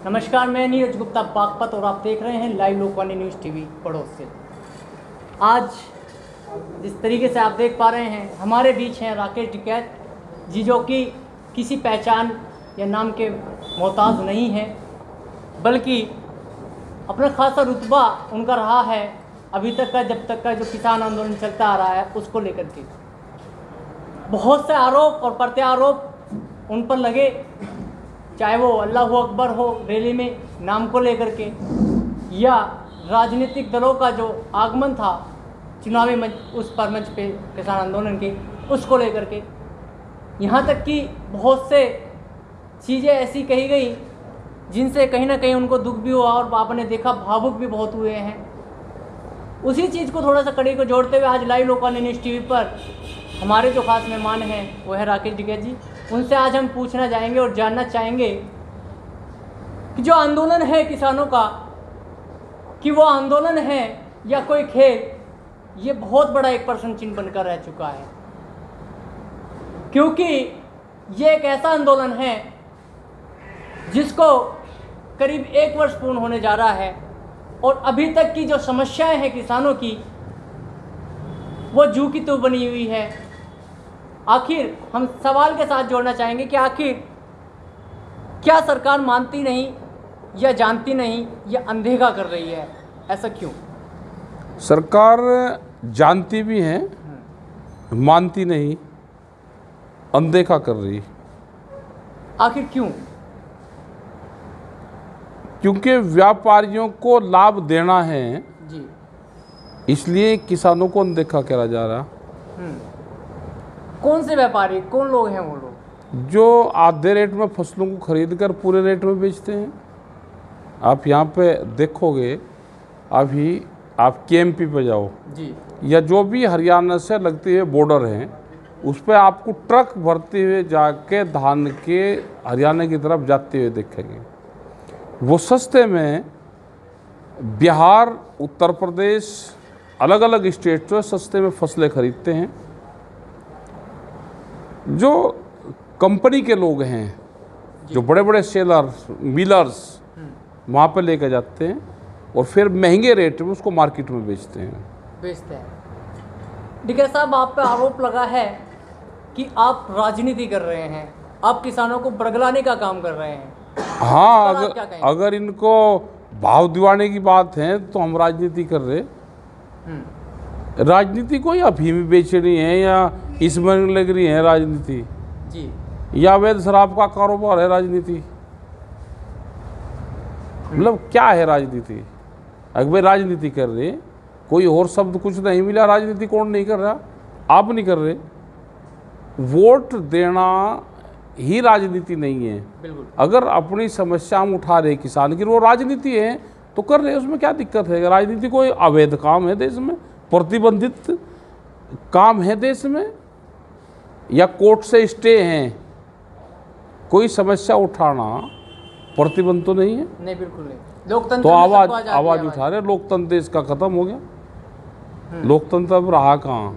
नमस्कार, मैं नीरज गुप्ता बागपत और आप देख रहे हैं लाइव लोकवाणी न्यूज़ टीवी पड़ोस से। आज जिस तरीके से आप देख पा रहे हैं, हमारे बीच हैं राकेश टिकैत जी, जो कि किसी पहचान या नाम के मोहताज नहीं हैं, बल्कि अपना खासा रुतबा उनका रहा है अभी तक का, जब तक का जो किसान आंदोलन चलता आ रहा है उसको लेकर के। बहुत से आरोप और प्रत्यारोप उन पर लगे, चाहे वो अल्लाहू अकबर हो रैली में नाम को लेकर के, या राजनीतिक दलों का जो आगमन था चुनावी मंच, उस पर मंच पे किसान आंदोलन के, उसको लेकर के। यहाँ तक कि बहुत से चीज़ें ऐसी कही गई जिनसे कहीं ना कहीं उनको दुख भी हुआ और आपने देखा भावुक भी बहुत हुए हैं। उसी चीज़ को थोड़ा सा कड़ी को जोड़ते हुए आज लाइव लोकवाणी न्यूज़ टीवी पर हमारे जो खास मेहमान हैं वो है राकेश टिकैत जी। उनसे आज हम पूछना चाहेंगे और जानना चाहेंगे कि जो आंदोलन है किसानों का, कि वो आंदोलन है या कोई खेल, ये बहुत बड़ा एक प्रश्न चिन्ह बनकर रह चुका है, क्योंकि ये एक ऐसा आंदोलन है जिसको करीब 1 वर्ष पूर्ण होने जा रहा है और अभी तक की जो समस्याएं हैं किसानों की, वो जू की तू बनी हुई है। आखिर हम सवाल के साथ जोड़ना चाहेंगे कि आखिर क्या सरकार मानती नहीं या जानती नहीं या अनदेखा कर रही है, ऐसा क्यों? सरकार जानती भी है, मानती नहीं, अनदेखा कर रही। आखिर क्यों? क्योंकि व्यापारियों को लाभ देना है जी, इसलिए किसानों को अनदेखा करा जा रहा। कौन से व्यापारी, कौन लोग हैं वो लोग जो आधे रेट में फसलों को खरीद कर पूरे रेट में बेचते हैं? आप यहाँ पे देखोगे, अभी आप केएमपी पे जाओ जी, या जो भी हरियाणा से लगती है बॉर्डर हैं, उस पर आपको ट्रक भरते हुए जाके धान के हरियाणा की तरफ जाते हुए देखेंगे। वो सस्ते में बिहार, उत्तर प्रदेश, अलग अलग स्टेट से सस्ते में फसलें खरीदते हैं। जो कंपनी के लोग हैं, जो बड़े बड़े सेलर्स, मिलर्स, वहाँ पे लेकर जाते हैं और फिर महंगे रेट में उसको मार्केट में बेचते हैं। टिकैत साहब, आप पे आरोप लगा है कि आप राजनीति कर रहे हैं, आप किसानों को बरगलाने का काम कर रहे हैं। हाँ, अगर इनको भाव दिवाने की बात है तो हम राजनीति कर रहे। राजनीति कोई अफीम बेचनी है या इसमें लग रही है राजनीति जी, या अवैध शराब का कारोबार है राजनीति? मतलब क्या है राजनीति? अगर भाई राजनीति कर रहे, कोई और शब्द कुछ नहीं मिला, राजनीति कौन नहीं कर रहा? आप नहीं कर रहे। वोट देना ही राजनीति नहीं है। बिल्कुल। अगर अपनी समस्या हम उठा रहे किसान की, वो राजनीति है तो कर रहे, उसमें क्या दिक्कत है? राजनीति कोई अवैध काम है देश में, प्रतिबंधित काम है देश में, या कोर्ट से स्टे हैं? कोई समस्या उठाना प्रतिबंध तो नहीं है। नहीं, बिल्कुल नहीं। लोकतंत्र तो आवाज उठा रहे। लोकतंत्र देश का खत्म हो गया। लोकतंत्र अब रहा कहाँ?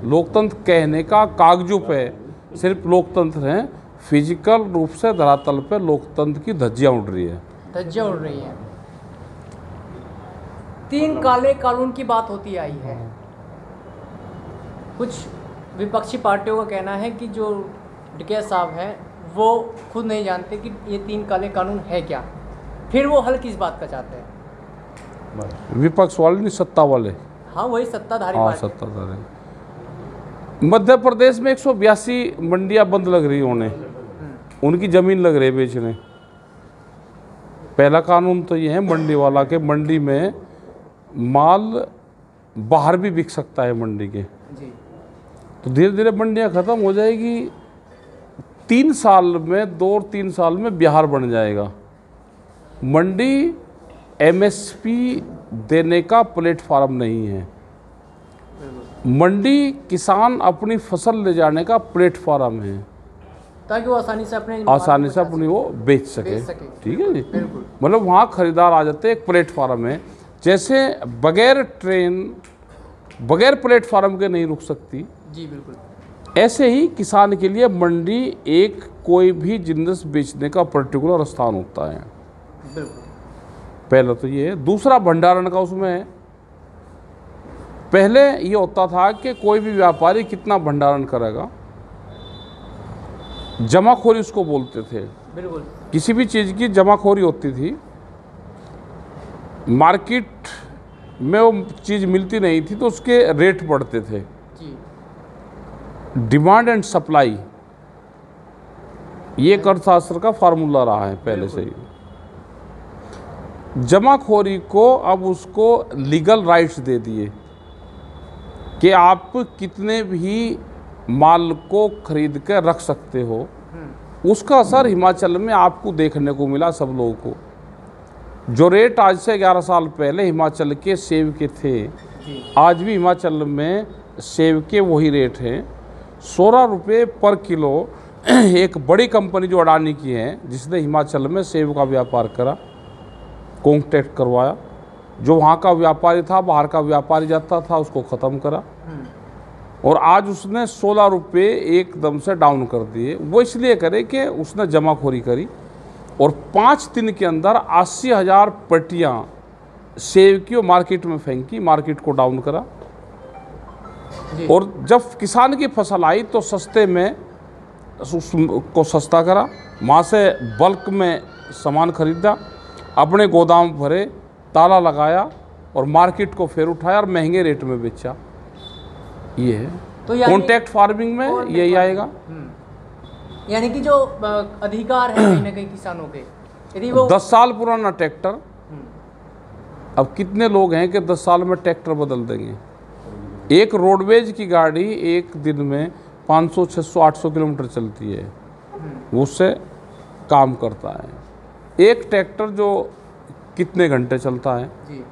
लोकतंत्र कहने का कागजों पे सिर्फ लोकतंत्र है, फिजिकल रूप से धरातल पे लोकतंत्र की धज्जियां उड़ रही है। धज्जियां उड़ रही हैं। 3 काले कानून की बात होती आई है। कुछ विपक्षी पार्टियों का कहना है कि जो टिकैत साहब हैं वो खुद नहीं जानते कि ये 3 काले कानून है क्या, फिर वो हल किस बात का चाहते हैं? विपक्ष वाले नहीं, सत्ता वाले। हाँ, वही सत्ताधारी। हाँ, सत्ताधारी। मध्य प्रदेश में 182 मंडियां बंद लग रही उन्हें, उनकी जमीन लग रही है बेचने। पहला कानून तो ये है मंडी वाला, के मंडी में माल बाहर भी बिक सकता है मंडी के जी। तो धीरे धीरे मंडियां खत्म हो जाएगी। 3 साल में, 2 और 3 साल में बिहार बन जाएगा। मंडी एमएसपी देने का प्लेटफॉर्म नहीं है। मंडी किसान अपनी फसल ले जाने का प्लेटफॉर्म है, ताकि वो आसानी से अपनी वो बेच सके। ठीक है जी। बिल्कुल। मतलब वहाँ खरीदार आ जाते हैं, एक प्लेटफॉर्म है। जैसे बगैर ट्रेन, बगैर प्लेटफॉर्म के नहीं रुक सकती जी, बिल्कुल। ऐसे ही किसान के लिए मंडी एक कोई भी जिन्स बेचने का पर्टिकुलर स्थान होता है। बिल्कुल। पहले तो ये है। दूसरा भंडारण का उसमें है, पहले ये होता था कि कोई भी व्यापारी कितना भंडारण करेगा, जमाखोरी उसको बोलते थे। बिल्कुल। किसी भी चीज़ की जमाखोरी होती थी, मार्केट में वो चीज़ मिलती नहीं थी तो उसके रेट बढ़ते थे। जी। डिमांड एंड सप्लाई, ये अर्थशास्त्र का फार्मूला रहा है पहले से ही। जमाखोरी को अब उसको लीगल राइट्स दे दिए कि आप कितने भी माल को खरीद कर रख सकते हो। उसका असर हिमाचल में आपको देखने को मिला सब लोगों को। जो रेट आज से 11 साल पहले हिमाचल के सेब के थे, आज भी हिमाचल में सेब के वही रेट हैं। 16 रुपये पर किलो। एक बड़ी कंपनी जो अडानी की है, जिसने हिमाचल में सेब का व्यापार करा, कॉन्ट्रैक्ट करवाया, जो वहाँ का व्यापारी था, बाहर का व्यापारी जाता था, उसको ख़त्म करा, और आज उसने 16 रुपये एकदम से डाउन कर दिए। वो इसलिए करे कि उसने जमाखोरी करी और 5 दिन के अंदर 80,000 पट्टियाँ सेब की मार्केट में फेंकी, मार्केट को डाउन करा। और जब किसान की फसल आई तो सस्ते में उसको सस्ता करा, वहाँ से बल्क में सामान खरीदा, अपने गोदाम भरे, ताला लगाया और मार्केट को फिर उठाया और महंगे रेट में बेचा। ये है तो कॉन्ट्रैक्ट फार्मिंग में यही आएगा। यानी कि जो अधिकार है कहीं ना कहीं किसानों के, यदि वो 10 साल पुराना ट्रैक्टर, अब कितने लोग हैं कि 10 साल में ट्रैक्टर बदल देंगे। एक रोडवेज की गाड़ी एक दिन में 500, 600, 800 किलोमीटर चलती है, उससे काम करता है। एक ट्रैक्टर जो कितने घंटे चलता है जी।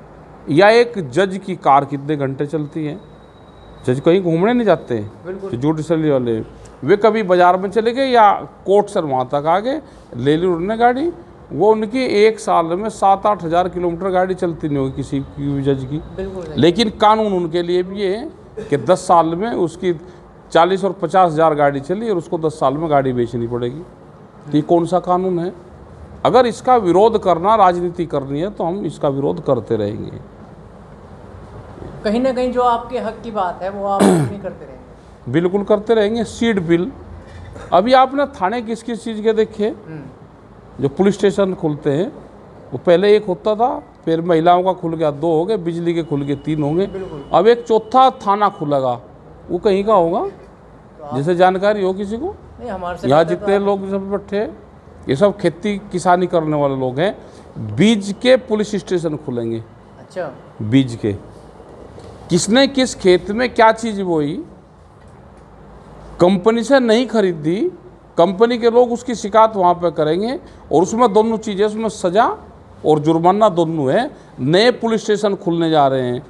या एक जज की कार कितने घंटे चलती है। जज कहीं घूमने नहीं जाते तो जुडिशरी वाले, वे कभी बाजार में चले गए या कोर्ट से वहाँ तक आ गए, ले ली उन्होंने गाड़ी। वो उनकी एक साल में 7-8 हज़ार किलोमीटर गाड़ी चलती नहीं होगी किसी की जज की। लेकिन कानून उनके लिए भी ये है कि 10 साल में उसकी 40 और 50 हज़ार गाड़ी चली और उसको 10 साल में गाड़ी बेचनी पड़ेगी। तो ये कौन सा कानून है? अगर इसका विरोध करना राजनीति करनी है तो हम इसका विरोध करते रहेंगे। कहीं ना कहीं जो आपके हक की बात है वो आप नहीं करते रहेंगे। बिल्कुल करते रहेंगे। सीड बिल, अभी आपने थाने किस किस चीज़ के देखे? जो पुलिस स्टेशन खुलते हैं वो पहले एक होता था, फिर महिलाओं का खुल गया 2 हो गए, बिजली के खुल गए 3 होंगे, अब एक चौथा थाना खुलेगा। वो कहीं का होगा? जैसे जानकारी हो किसी को? नहीं, हमारे से यहाँ जितने लोग सब बैठे हैं ये सब खेती किसानी करने वाले लोग हैं। बीज के पुलिस स्टेशन खुलेंगे। अच्छा। बीज के, किसने किस खेत में क्या चीज़ बोई, कंपनी से नहीं खरीदी, कंपनी के लोग उसकी शिकायत वहाँ पे करेंगे और उसमें दोनों चीज़ें, उसमें सज़ा और जुर्माना दोनों है। नए पुलिस स्टेशन खुलने जा रहे हैं।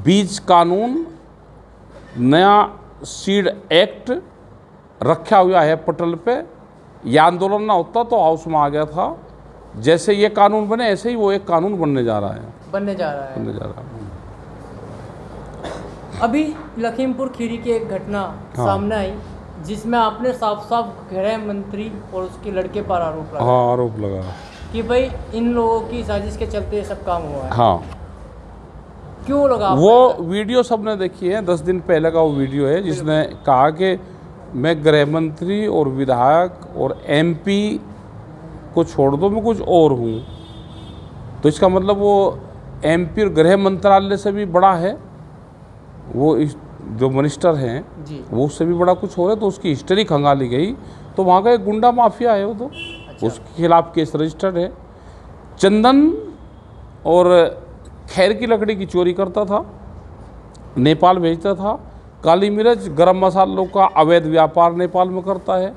बीज कानून, नया सीड एक्ट रखा हुआ है पटल पे। यह आंदोलन ना होता तो हाउस में आ गया था। जैसे ये कानून बने ऐसे ही वो एक कानून बनने जा रहा है। बनने जा रहा है। अभी लखीमपुर खीरी की एक घटना सामने आई जिसमें आपने साफ साफ गृह मंत्री और उसके लड़के पर आरोप लगा। हाँ, आरोप लगा कि भाई इन लोगों की साजिश के चलते ये सब काम हुआ है। हाँ, क्यों लगा? वो वीडियो सबने देखी है, 10 दिन पहले का वो वीडियो है जिसने कहा कि मैं गृह मंत्री और विधायक और MP को छोड़ दो, मैं कुछ और हूँ। तो इसका मतलब वो MP और गृह मंत्रालय से भी बड़ा है, वो जो मिनिस्टर हैं वो उससे भी बड़ा कुछ हो रहा है। तो उसकी हिस्ट्री खंगाली गई। तो वहाँ का एक गुंडा माफिया है वो, तो अच्छा। उसके खिलाफ केस रजिस्टर्ड है। चंदन और खैर की लकड़ी की चोरी करता था, नेपाल भेजता था। काली मिर्च, गरम मसालों का अवैध व्यापार नेपाल में करता है।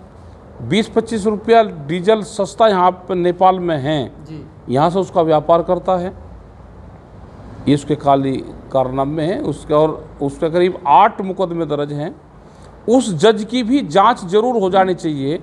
20-25 रुपया डीजल सस्ता यहाँ पर नेपाल में है, यहाँ से उसका व्यापार करता है। ये उसके काली कारनामे हैं उसके, और उसके करीब 8 मुकदमे दर्ज हैं। उस जज की भी जांच जरूर हो जानी चाहिए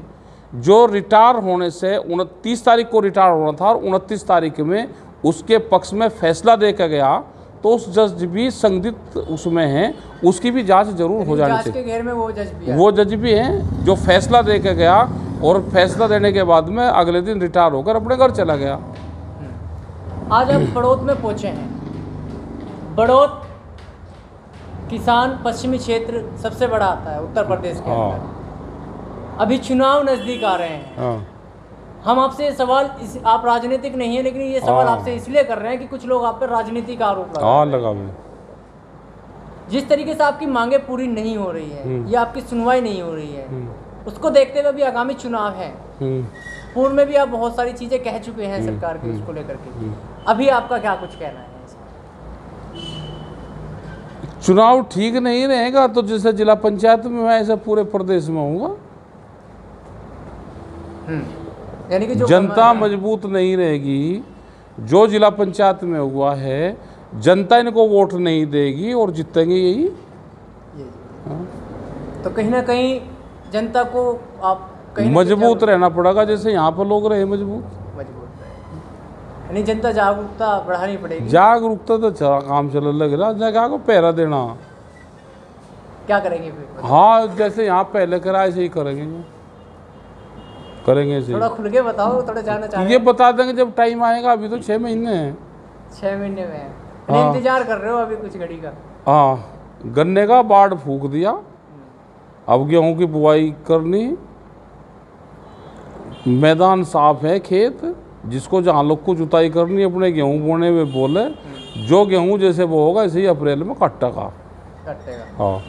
जो रिटायर होने से 29 तारीख को रिटायर होना था और 29 तारीख में उसके पक्ष में फैसला दे के गया। तो उस जज भी संदिग्ध उसमें हैं, उसकी भी जांच जरूर हो जानी चाहिए। के घेर में वो जज भी है। वो जज भी हैं जो फैसला दे के गया और फैसला देने के बाद में अगले दिन रिटायर होकर अपने घर चला गया। आज आप बड़ौत में पहुंचे हैं। बड़ौत किसान पश्चिमी क्षेत्र सबसे बड़ा आता है उत्तर प्रदेश के अंदर। अभी चुनाव नज़दीक आ रहे हैं। हम आपसे ये सवाल आप राजनीतिक नहीं है, लेकिन ये सवाल आपसे इसलिए कर रहे हैं कि कुछ लोग आप पर राजनीतिक आरोप लगा रहे हैं। जिस तरीके से आपकी मांगे पूरी नहीं हो रही है या आपकी सुनवाई नहीं हो रही है, उसको देखते हुए भी आगामी चुनाव है। पूर्व में भी आप बहुत सारी चीज़ें कह चुके हैं सरकार के उसको लेकर के। अभी आपका क्या कुछ कहना है? चुनाव ठीक नहीं रहेगा तो जैसे जिला पंचायत में मैं ऐसे पूरे प्रदेश में होऊंगा। यानी कि जो जनता मजबूत नहीं रहेगी, जो जिला पंचायत में हुआ है जनता इनको वोट नहीं देगी और जीतेंगे यही। तो कहीं ना कहीं जनता को आप मजबूत रहना पड़ेगा, जैसे यहाँ पर लोग रहे मजबूत यानी जनता जागरूकता बढ़ानी पड़ेगी। जागरूकता तो काम चलने लग रहा, जगह को पहरा देना। क्या करेंगे फिर? हाँ, जैसे यहाँ पहले करा ऐसे ही करेंगे ऐसे। थोड़ा खुल के बताओ, थोड़ा जानना चाहेंगे। ये बता देंगे जब टाइम आएगा। अभी तो 6 महीने हैं। 6 महीने में है। इंतजार कर रहे हो अभी कुछ घड़ी का? हाँ, गन्ने का बाढ़ फूक दिया, अब गेहूं की बुआई करनी। मैदान साफ है, खेत जिसको जहाँ लोग को जुताई करनी अपने गेहूं बोने में बोले, जो गेहूं जैसे वो होगा ऐसे ही अप्रैल में कटेगा। हाँ,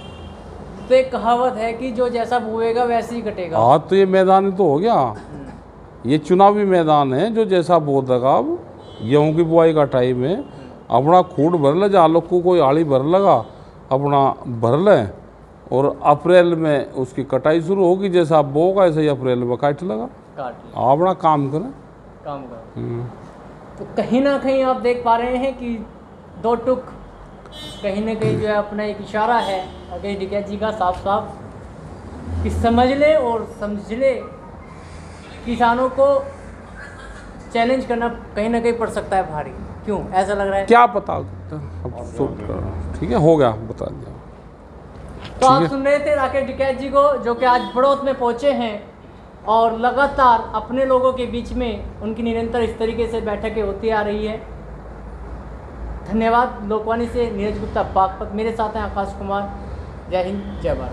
तो एक कहावत है कि जो जैसा बोएगा वैसे ही कटेगा। हाँ, तो ये मैदान तो हो गया, ये चुनावी मैदान है। जो जैसा बो देगा, अब गेहूं की बुआई का टाइम है, अपना खूड भर ले, जहाँ लोग को कोई आड़ी भर लगा अपना भर ले, और अप्रैल में उसकी कटाई शुरू होगी। जैसा बोगा ऐसे ही अप्रैल में काट लगा, अपना काम करें। तो कहीं ना कहीं आप देख पा रहे हैं कि 2 टुक कहीं ना कहीं जो है अपना एक इशारा है राकेश टिकैत जी का साफ कि समझ ले और समझ ले। किसानों को चैलेंज करना कहीं ना कहीं पड़ सकता है भारी। क्यों ऐसा लग रहा है? क्या पता, ठीक है, हो गया, बता दिया। तो आप सुन रहे थे राकेश टिकैत जी को, जो कि आज बड़ौत में पहुंचे हैं और लगातार अपने लोगों के बीच में उनकी निरंतर इस तरीके से बैठकें होती आ रही है। धन्यवाद। लोकवाणी से नीरज गुप्ता बागपत, मेरे साथ हैं आकाश कुमार। जय हिंद, जय भारत।